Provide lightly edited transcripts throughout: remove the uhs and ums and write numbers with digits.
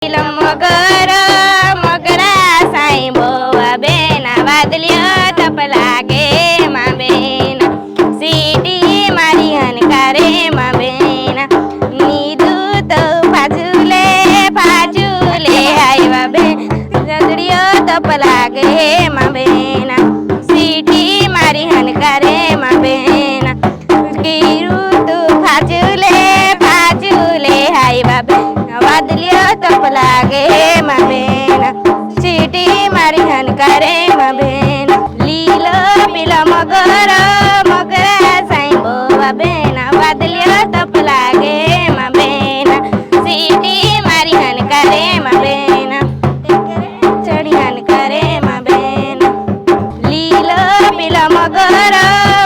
મગર મગરા સાઈ બોવા બેના વાદલ્યો તપ લાગે માં બેન સીટી મારી હનકારે માં બેન નીધું તો ફાજુલે આવ્યા બેન વાદલ્યો તપ લાગે માં બેન સીટી મારી હનકારે માં બેન કીરું તું ફાજુલે આવ્યા બેન વાદલ્યો તપ લાગે માં બેન ચીટી મારી હનકારે માં બેન લીલો પીલો મગર મગરા સાઈ બોવા બેન વાદલ્યો તપ લાગે માં બેન ચીટી મારી હનકારે માં બેન ચડી હનકારે માં બેન લીલો પીલો મગર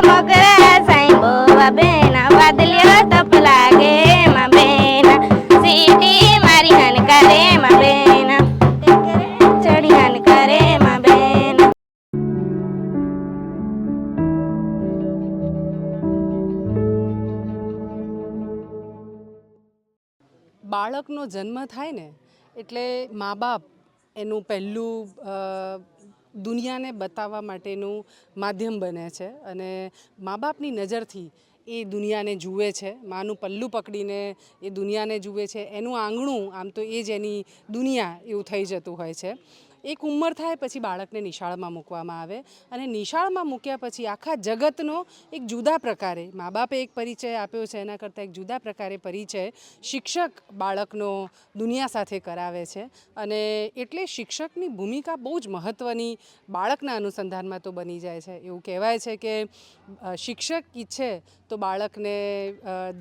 મગરા સાઈ બોવા બેન વાદલ્યો તપ લાગે માં બેન સીટી મારી હનકારે માં બેન ચડી હનકારે માં બેન બાળકનો જન્મ થાય ને એટલે મા બાપ એનું પહેલું દુનિયાને બતાવવા માટેનું માધ્યમ બને છે અને મા બાપની નજરથી એ દુનિયાને જુએ છે માનું પલ્લું પકડીને એ દુનિયાને જુએ છે એનું આંગણું આમ તો એ જ એની દુનિયા એવું થઈ જતું હોય છે એક ઉંમર થાય પછી બાળકને નિશાળમાં મૂકવામાં આવે અને નિશાળમાં મૂક્યા પછી આખા જગતનો એક જુદા પ્રકારે મા બાપે એક પરિચય આપ્યો છે એના કરતાં એક જુદા પ્રકારે પરિચય શિક્ષક બાળકનો દુનિયા સાથે કરાવે છે અને એટલે શિક્ષકની ભૂમિકા બહુ જ મહત્ત્વની બાળકના અનુસંધાનમાં તો બની જાય છે એવું કહેવાય છે કે શિક્ષક ઈચ્છે તો બાળકને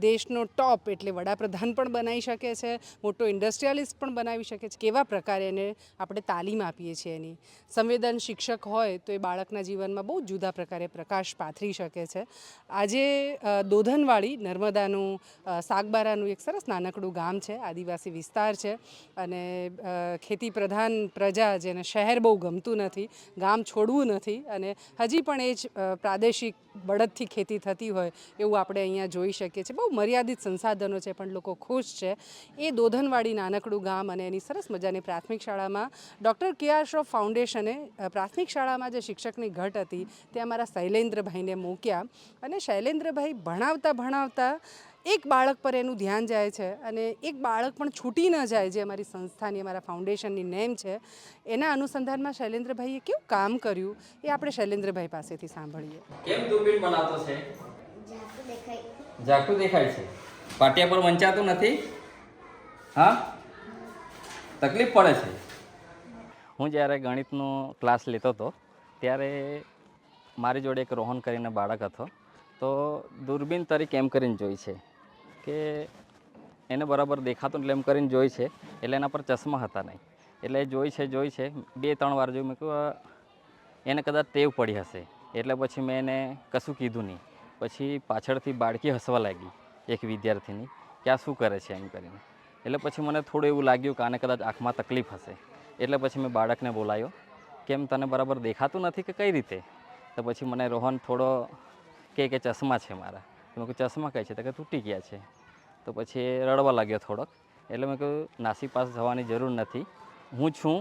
દેશનો ટોપ એટલે વડાપ્રધાન પણ બનાવી શકે છે મોટો ઇન્ડસ્ટ્રીયાલિસ્ટ પણ બનાવી શકે છે કેવા પ્રકારે એને આપણે તાલીમ આપીએ છીએ એની સંવેદન શિક્ષક હોય તો એ બાળકના જીવનમાં બહુ જુદા પ્રકારે પ્રકાશ પાથરી શકે છે આજે દોધનવાડી નર્મદાનું સાગબારાનું એક સરસ નાનકડું ગામ છે આદિવાસી વિસ્તાર છે અને ખેતી પ્રધાન પ્રજા જેને શહેર બહુ ગમતું નથી ગામ છોડવું નથી અને હજી પણ એ જ પ્રાદેશિક બળદથી ખેતી થતી હોય એવું આપણે અહીંયા જોઈ શકીએ છીએ બહુ મર્યાદિત સંસાધનો છે પણ લોકો ખુશ છે એ દોધનવાડી નાનકડું ગામ અને એની સરસ મજાની પ્રાથમિક શાળામાં ડૉક્ટર કે.આર. શ્રોફ ફાઉન્ડેશને પ્રાથમિક શાળામાં જે શિક્ષકની ઘટ હતી ત્યાં મારા શૈલેન્દ્રભાઈને મૂક્યા અને શૈલેન્દ્રભાઈ ભણાવતા એક બાળક પર એનું ધ્યાન જાય છે અને એક બાળક પણ છૂટી ન જાય જે અમારી સંસ્થાની અમારા ફાઉન્ડેશનની નેમ છે એના અનુસંધાનમાં શૈલેન્દ્રભાઈએ કેવું કામ કર્યું એ આપણે શૈલેન્દ્રભાઈ પાસેથી સાંભળીએ કેમ દૂરબીન બનાવતો છે ઝાકું દેખાય છે પાટિયા પર વંચાતું નથી હા તકલીફ પડે છે હું જ્યારે ગણિતનો ક્લાસ લેતો હતો ત્યારે મારી જોડે એક રોહન કરીને બાળક હતો તો દૂરબીન તરીકે એમ કરીને જોઈ છે કે એને બરાબર દેખાતું એટલે એમ કરીને જોઈ છે એટલે એના પર ચશ્મા હતા નહીં એટલે જોઈ છે 2-3 વાર જોયું મેં કહ્યું એને કદાચ ટેવ પડી હશે એટલે પછી મેં એને કશું કીધું નહીં પછી પાછળથી બાળકી હસવા લાગી એક વિદ્યાર્થીની કે આ શું કરે છે એમ કરીને એટલે પછી મને થોડું એવું લાગ્યું કે આને કદાચ આંખમાં તકલીફ હશે એટલે પછી મેં બાળકને બોલાવ્યો કેમ તને બરાબર દેખાતું નથી કે કઈ રીતે તો પછી મને રોહન થોડો કે ચશ્મા છે મારા મેં કહ્યું ચશ્મા કઈ છે તો કે તૂટી ગયા છે તો પછી એ રડવા લાગ્યો થોડોક એટલે મેં કહ્યું નાસી પાસ જવાની જરૂર નથી હું છું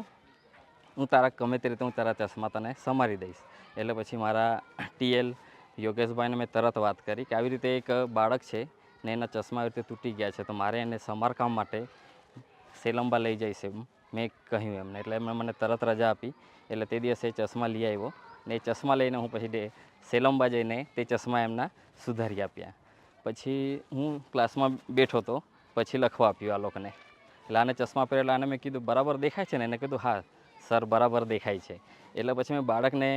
હું તારા ગમે તે રીતે હું તારા ચશ્મા તને સમારી દઈશ એટલે પછી મારા ટીએલ યોગેશભાઈને મેં તરત વાત કરી કે આવી રીતે એક બાળક છે ને એના ચશ્મા આવી રીતે તૂટી ગયા છે તો મારે એને સમારકામ માટે સેલંબા લઈ જઈશ એમ મેં કહ્યું એમને એટલે એમણે મને તરત રજા આપી એટલે તે દિવસે એ ચશ્મા લઈ આવ્યો ને એ ચશ્મા લઈને હું પછી સેલંબા જઈને તે ચશ્મા એમના સુધારી આપ્યા પછી હું ક્લાસમાં બેઠો હતો પછી લખવા આપ્યું આ લોકોને એટલે આને ચશ્મા પહેરેલા આને મેં કીધું બરાબર દેખાય છે ને એને કીધું હા સર બરાબર દેખાય છે એટલે પછી મેં બાળકને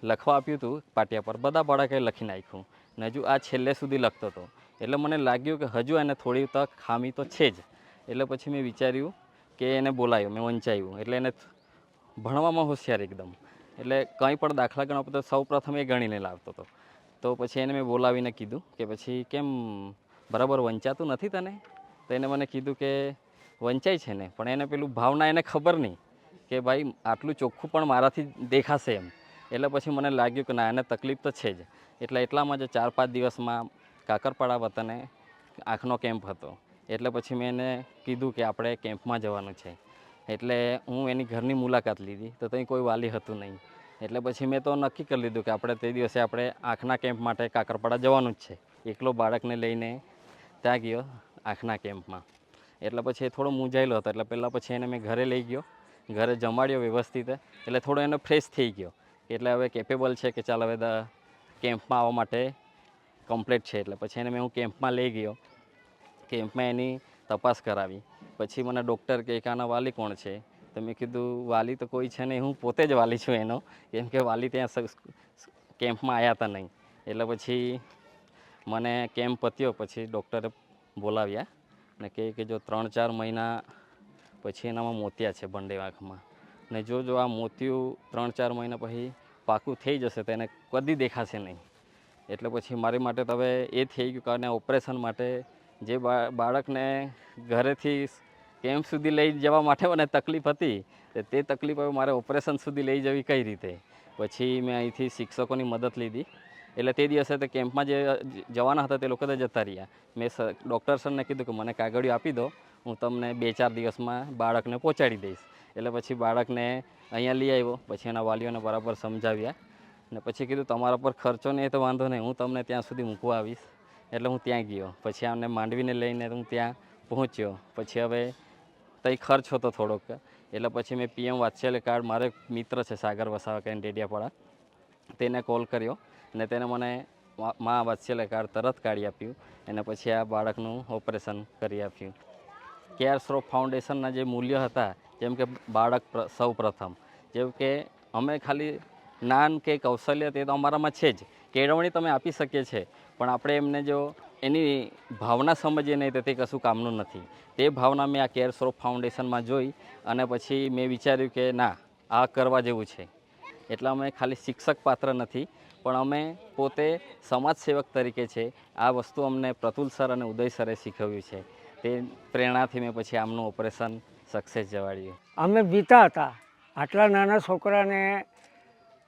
લખવા આપ્યું હતું પાટિયા પર બધા બાળકે લખી નાખ્યું ને હજુ આ છેલ્લે સુધી લખતો હતો એટલે મને લાગ્યું કે હજુ એને થોડી તક ખામી તો છે જ એટલે પછી મેં વિચાર્યું કે એને બોલાવ્યો મેં વંચાવ્યું એટલે એને ભણવામાં હોશિયાર એકદમ એટલે કંઈ પણ દાખલા ગણવા તો સૌ પ્રથમ એ ગણીને લાવતો હતો તો પછી એને મેં બોલાવીને કીધું કે પછી કેમ બરાબર વંચાતું નથી તને તો એને મને કીધું કે વંચાય છે ને પણ એને પેલું ભાવના એને ખબર નહીં કે ભાઈ આટલું ચોખ્ખું પણ મારાથી દેખાશે એમ એટલે પછી મને લાગ્યું કે ના એને તકલીફ તો છે જ એટલામાં જ 4-5 દિવસમાં કાકરપાડા વતને આંખનો કેમ્પ હતો એટલે પછી મેં એને કીધું કે આપણે કેમ્પમાં જવાનું છે. એટલે હું એની ઘરની મુલાકાત લીધી તો ત્યાં કોઈ વાલી હતું નહીં. એટલે પછી મેં તો નક્કી કરી લીધું કે આપણે તે દિવસે આપણે આંખના કેમ્પ માટે કાકરપાડા જવાનું જ છે. એકલો બાળકને લઈને ત્યાં ગયો આંખના કેમ્પમાં. એટલે પછી એ થોડો મૂંઝાયેલો હતો. એટલે પહેલાં પછી એને મેં ઘરે લઈ ગયો, ઘરે જમાડ્યો વ્યવસ્થિત. એટલે થોડો એનો ફ્રેશ થઈ ગયો. એટલે હવે કેપેબલ છે કે ચાલ હવે કેમ્પમાં આવવા માટે કમ્પ્લીટ છે. એટલે પછી એને હું કેમ્પમાં લઈ ગયો. કેમ્પમાં એની તપાસ કરાવી. પછી મને ડૉક્ટર કે આના વાલી કોણ છે? તો મેં કીધું વાલી તો કોઈ છે નહીં, હું પોતે જ વાલી છું એનો, કેમ કે વાલી ત્યાં કેમ્પમાં આવ્યા હતા નહીં. એટલે પછી મને કેમ્પ પત્યો પછી ડૉક્ટરે બોલાવ્યા ને કે જો 3-4 મહિના પછી એનામાં મોતિયા છે બંને આંખમાં, ને જો આ મોતિયું 3-4 મહિના પછી પાકું થઈ જશે તો એને કદી દેખાશે નહીં. એટલે પછી મારી માટે તો હવે એ થઈ ગયું કારણ ઓપરેશન માટે જે બાળકને ઘરેથી કેમ્પ સુધી લઈ જવા માટે મને તકલીફ હતી તે તકલીફ હવે મારે ઓપરેશન સુધી લઈ જવી કઈ રીતે. પછી મેં અહીંથી શિક્ષકોની મદદ લીધી. એટલે તે દિવસે તે કેમ્પમાં જે જવાના હતા તે લોકો તો જતા રહ્યા. મેં ડૉક્ટર સરને કીધું કે મને કાગળિયું આપી દો, હું તમને 2-4 દિવસમાં બાળકને પહોંચાડી દઈશ. એટલે પછી બાળકને અહીંયા લઈ આવ્યો. પછી એના વાલીઓને બરાબર સમજાવ્યા ને પછી કીધું તમારા પર ખર્ચો નહીં તો વાંધો નહીં, હું તમને ત્યાં સુધી મૂકવા આવીશ. એટલે હું ત્યાં ગયો. પછી આમને માંડવીને લઈને હું ત્યાં પહોંચ્યો. પછી હવે ત્યાં ખર્ચ હતો થોડોક. એટલે પછી મેં PM વાત્સલ્ય કાર્ડ, મારો એક મિત્ર છે સાગર વસાવા કરીને ડેડિયાપાડા, તેને કોલ કર્યો અને તેને મને મા વાત્સલ્ય કાર્ડ તરત કાઢી આપ્યું. અને પછી આ બાળકનું ઓપરેશન કરી આપ્યું. કેર શ્રોફ ફાઉન્ડેશનના જે મૂલ્ય હતા, જેમ કે બાળક સૌ પ્રથમ, જેમ કે અમે ખાલી જ્ઞાન કે કૌશલ્ય તે તો અમારામાં છે જ, કેળવણી તમે આપી શકીએ છીએ, પણ આપણે એમને જો એની ભાવના સમજીએ નહીં તો તે કશું કામનું નથી. તે ભાવના મેં આ કેર શ્રોફ ફાઉન્ડેશનમાં જોઈ અને પછી મેં વિચાર્યું કે ના, આ કરવા જેવું છે. એટલે અમે ખાલી શિક્ષક પાત્ર નથી, પણ અમે પોતે સમાજ સેવક તરીકે છે. આ વસ્તુ અમને પ્રતુલ સર અને ઉદય સરે શીખવ્યું છે. તે પ્રેરણાથી મેં પછી આમનું ઓપરેશન સક્સેસ જવાડ્યું. અમે બીતા હતા, આટલા નાના છોકરાને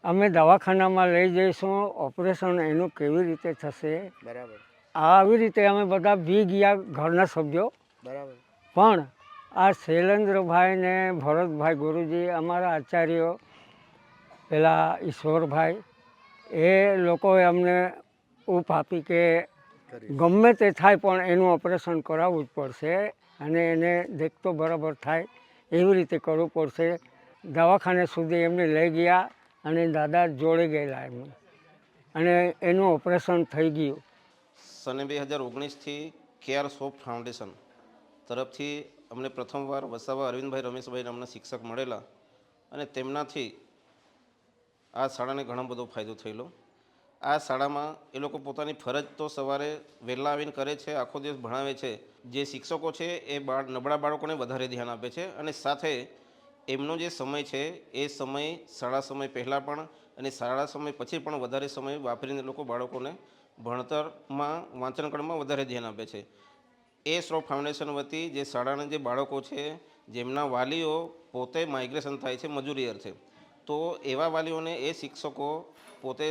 અમે દવાખાનામાં લઈ જઈશું, ઓપરેશન એનું કેવી રીતે થશે, બરાબર, આવી રીતે અમે બધા બી ગયા ઘરના સભ્યો. બરાબર. પણ આ શૈલેન્દ્રભાઈ ને ભરતભાઈ ગુરુજી, અમારા આચાર્યો, પેલા ઈશ્વરભાઈ, એ લોકોએ અમને ઊપ આપી કે ગમે તે થાય પણ એનું ઓપરેશન કરાવવું જ પડશે અને એને દેખતો બરાબર થાય એવી રીતે કરવું પડશે. દવાખાને સુધી એમને લઈ ગયા અને દાદા જોડે ગયેલા એમને, અને એનું ઓપરેશન થઈ ગયું. સને 2019થી કેર શ્રોફ ફાઉન્ડેશન તરફથી અમને પ્રથમવાર વસાવા અરવિંદભાઈ રમેશભાઈને અમને શિક્ષક મળેલા અને તેમનાથી આ શાળાને ઘણો બધો ફાયદો થયેલો. આ શાળામાં એ લોકો પોતાની ફરજ તો સવારે વહેલા આવીને કરે છે, આખો દિવસ ભણાવે છે. જે શિક્ષકો છે એ નબળા બાળકોને વધારે ધ્યાન આપે છે અને સાથે એમનો જે સમય છે એ સમય શાળા સમય પહેલાં પણ અને શાળા સમય પછી પણ વધારે સમય વાપરીને લોકો બાળકોને ભણતરમાં, વાંચનકળમાં વધારે ધ્યાન આપે છે. એ શ્રોફ ફાઉન્ડેશન વતી જે શાળાના જે બાળકો છે જેમના વાલીઓ પોતે માઇગ્રેશન થાય છે, મજૂરી અર્થે, તો એવા વાલીઓને એ શિક્ષકો પોતે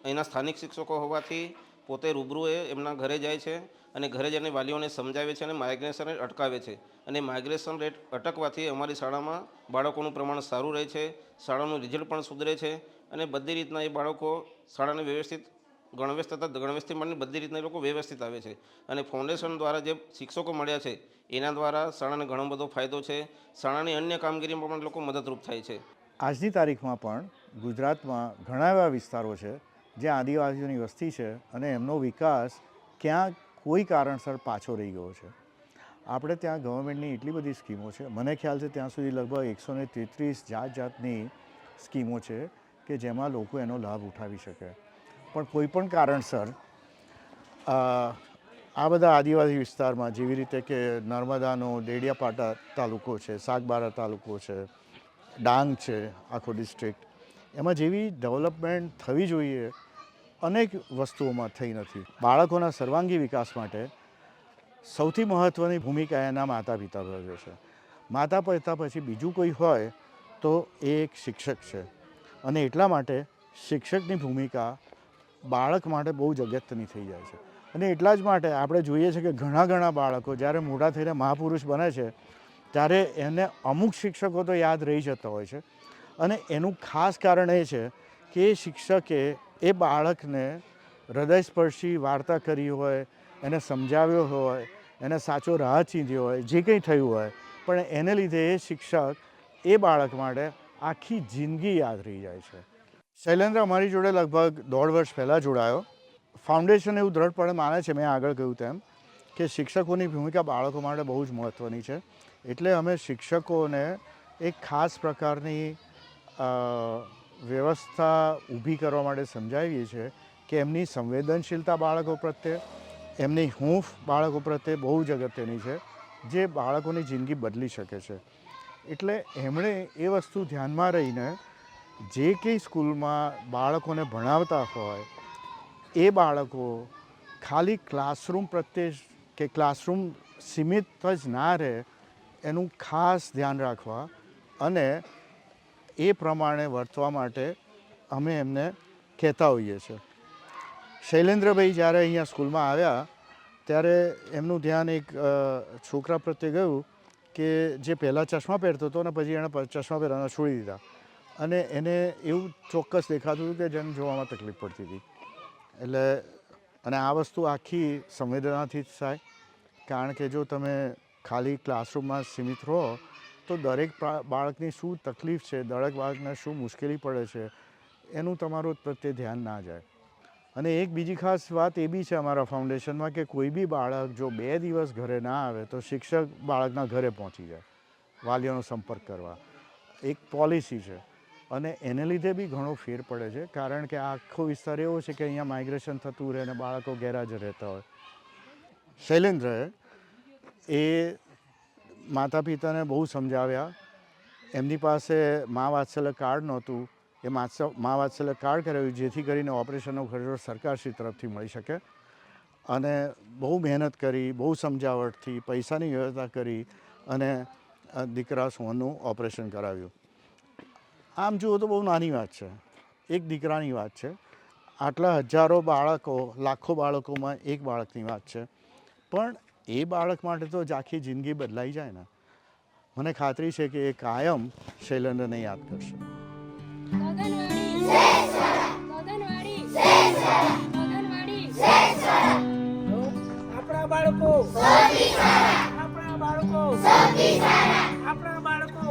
અહીંના સ્થાનિક શિક્ષકો હોવાથી પોતે રૂબરૂએ એમના ઘરે જાય છે અને ઘરે જઈને વાલીઓને સમજાવે છે અને માઇગ્રેશન રેટ અટકાવે છે. અને માઇગ્રેશન રેટ અટકવાથી અમારી શાળામાં બાળકોનું પ્રમાણ સારું રહે છે, શાળાનું રિઝલ્ટ પણ સુધરે છે અને બધી રીતના એ બાળકો શાળાને વ્યવસ્થિત ગણવેશ તથા ગણવેશથી મળીને બધી રીતના એ લોકો વ્યવસ્થિત આવે છે. અને ફાઉન્ડેશન દ્વારા જે શિક્ષકો મળ્યા છે એના દ્વારા શાળાને ઘણો બધો ફાયદો છે. શાળાની અન્ય કામગીરીમાં પણ લોકો મદદરૂપ થાય છે. આજની તારીખમાં પણ ગુજરાતમાં ઘણા એવા વિસ્તારો છે જ્યાં આદિવાસીઓની વસ્તી છે અને એમનો વિકાસ ક્યાંક કોઈ કારણસર પાછો રહી ગયો છે. આપણે ત્યાં ગવર્મેન્ટની એટલી બધી સ્કીમો છે, મને ખ્યાલ છે ત્યાં સુધી લગભગ 133 જાતની સ્કીમો છે કે જેમાં લોકો એનો લાભ ઉઠાવી શકે. પણ કોઈ પણ કારણસર આ બધા આદિવાસી વિસ્તારમાં જેવી રીતે કે નર્મદાનો ડેડિયાપાડા તાલુકો છે, સાગબારા તાલુકો છે, ડાંગ છે, આખો ડિસ્ટ્રિક્ટ, એમાં જેવી ડેવલપમેન્ટ થવી જોઈએ અનેક વસ્તુઓમાં થઈ નથી. બાળકોના સર્વાંગી વિકાસ માટે સૌથી મહત્ત્વની ભૂમિકા એના માતા પિતા ભજવે છે. માતા પિતા પછી બીજું કોઈ હોય તો એ એક શિક્ષક છે અને એટલા માટે શિક્ષકની ભૂમિકા બાળક માટે બહુ જ અગત્યની થઈ જાય છે. અને એટલા જ માટે આપણે જોઈએ છીએ કે ઘણા બાળકો જ્યારે મોટા થઈને મહાપુરુષ બને છે ત્યારે એને અમુક શિક્ષકો તો યાદ રહી જતા હોય છે અને એનું ખાસ કારણ એ છે કે એ શિક્ષકે એ બાળકને હૃદયસ્પર્શી વાર્તા કરી હોય, એને સમજાવ્યો હોય, એને સાચો રાહ ચીંધ્યો હોય, જે કંઈ થયું હોય, પણ એને લીધે એ શિક્ષક એ બાળક માટે આખી જિંદગી યાદ રહી જાય છે. શૈલેન્દ્ર અમારી જોડે લગભગ 1.5 વર્ષ પહેલાં જોડાયો. ફાઉન્ડેશન એવું દ્રઢપણે માને છે, મેં આગળ કહ્યું તેમ, કે શિક્ષકોની ભૂમિકા બાળકો માટે બહુ જ મહત્ત્વની છે. એટલે અમે શિક્ષકોને એક ખાસ પ્રકારની વ્યવસ્થા ઊભી કરવા માટે સમજાવીએ છીએ કે એમની સંવેદનશીલતા બાળકો પ્રત્યે, એમની હૂંફ બાળકો પ્રત્યે બહુ જ અગત્યની છે, જે બાળકોની જિંદગી બદલી શકે છે. એટલે એમણે એ વસ્તુ ધ્યાનમાં રહીને જે કંઈ સ્કૂલમાં બાળકોને ભણાવતા હોય એ બાળકો ખાલી ક્લાસરૂમ પ્રત્યે કે ક્લાસરૂમ સીમિત જ ના રહે એનું ખાસ ધ્યાન રાખવા અને એ પ્રમાણે વર્તવા માટે અમે એમને કહેતા હોઈએ છીએ. શૈલેન્દ્રભાઈ જ્યારે અહીંયા સ્કૂલમાં આવ્યા ત્યારે એમનું ધ્યાન એક છોકરા પ્રત્યે ગયું કે જે પહેલાં ચશ્મા પહેરતો હતો અને પછી એણે ચશ્મા પહેરવાના છોડી દીધા અને એને એવું ચોક્કસ દેખાતું હતું કે જેને જોવામાં તકલીફ પડતી હતી. એટલે અને આ વસ્તુ આખી સંવેદનાથી જ થાય, કારણ કે જો તમે ખાલી ક્લાસરૂમમાં સીમિત રહો તો દરેક બાળકની શું તકલીફ છે, દરેક બાળકને શું મુશ્કેલી પડે છે એનું તમારું પ્રત્યે ધ્યાન ના જાય. અને એક બીજી ખાસ વાત એ બી છે અમારા ફાઉન્ડેશનમાં કે કોઈ બી બાળક જો 2 દિવસ ઘરે ના આવે તો શિક્ષક બાળકના ઘરે પહોંચી જાય વાલીઓનો સંપર્ક કરવા. એક પોલિસી છે અને એને લીધે બી ઘણો ફેર પડે છે, કારણ કે આ આખો વિસ્તાર એવો છે કે અહીંયા માઇગ્રેશન થતું રહે અને બાળકો ગેરહાજર રહેતા હોય. શૈલેન્દ્રએ એ માતા પિતાને બહુ સમજાવ્યા. એમની પાસે મા વાત્સલ્ય કાર્ડ નહોતું, એ મા વાત્સલ્ય કાર્ડ કરાવ્યું જેથી કરીને ઓપરેશનનો ખર્ચો સરકારશ્રી તરફથી મળી શકે અને બહુ મહેનત કરી, બહુ સમજાવટથી પૈસાની વ્યવસ્થા કરી અને દીકરા સોનનું ઓપરેશન કરાવ્યું. આમ જુઓ તો બહુ નાની વાત છે, એક દીકરાની વાત છે. આટલા હજારો બાળકો, લાખો બાળકોમાં એક બાળકની વાત છે, પણ એ બાળક માટે તો જ આખી જિંદગી બદલાઈ જાય ને. મને ખાતરી છે કે એ કાયમ શૈલેન્દ્રને યાદ કરશે. આપણા બાળકો આપણા બાળકો આપણા બાળકો